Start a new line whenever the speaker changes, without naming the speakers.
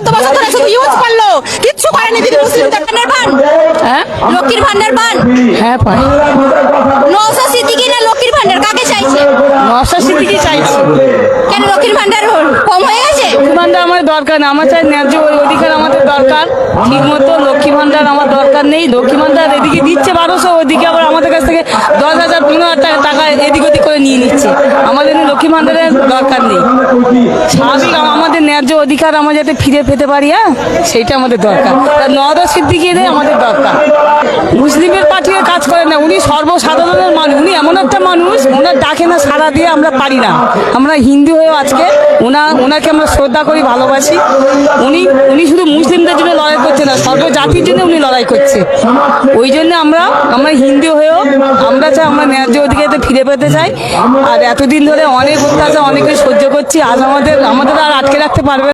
14 বছর ধরে শুধু ইউজ করলো, কিচ্ছু করেনি দিদি। মুসলিমদের ভান্ডার পান,
হ্যাঁ
লক্ষ্মীর ভান্ডার পান।
হ্যাঁ পাই।
নওশাদ সিদ্দিকী না লক্ষ্মীর ভান্ডার কাকে চাইছে?
নওশাদ সিদ্দিকী চাইছি।
কেন লক্ষ্মীর ভান্ডার কম হয়ে গেছে?
লক্ষ্মী ভান্ডার আমার দরকার না, আমার চাই ন্যায্য ওই অধিকার আমাদের দরকার। ঠিক মতো লক্ষ্মী ভান্ডার আমার দরকার নেই। লক্ষ্মী ভান্ডার এদিকে দিচ্ছে 1200, ওইদিকে আবার আমাদের কাছ থেকে 10,000 15,000 টাকা এদিক ওদিক করে নিয়ে নিচ্ছে। আমাদের লক্ষ্মী ভান্ডারের দরকার নেই। স্বাভাবিক আমাদের ন্যায্য অধিকার আমরা যাতে ফিরে পেতে পারি, হ্যাঁ সেইটা আমাদের দরকার। নওশাদ সিদ্দিকীদের আমাদের দরকার। মুসলিমের পার্টির কাজ করে না, উনি সর্বসাধারণের মানুষ। উনি এমন একটা মানুষ, ওনার ডাকে না সাড়া দিয়ে আমরা পারি না। আমরা হিন্দু হয়েও আজকে ওনাকে আমরা শ্রদ্ধা করি, ভালোবাসি। উনি শুধু মুসলিমদের জন্য লড়াই করছে না, সর্বজাতির জন্য উনি লড়াই করছে। ওই জন্য আমরা হিন্দু হয়েও আমরা চাই আমরা ন্যায্য অধিকারতে ফিরে পেতে চাই। আর এতদিন ধরে অনেক অত্যাচার অনেকে সহ্য করছি, আজ আমাদের আর আটকে রাখতে পারবে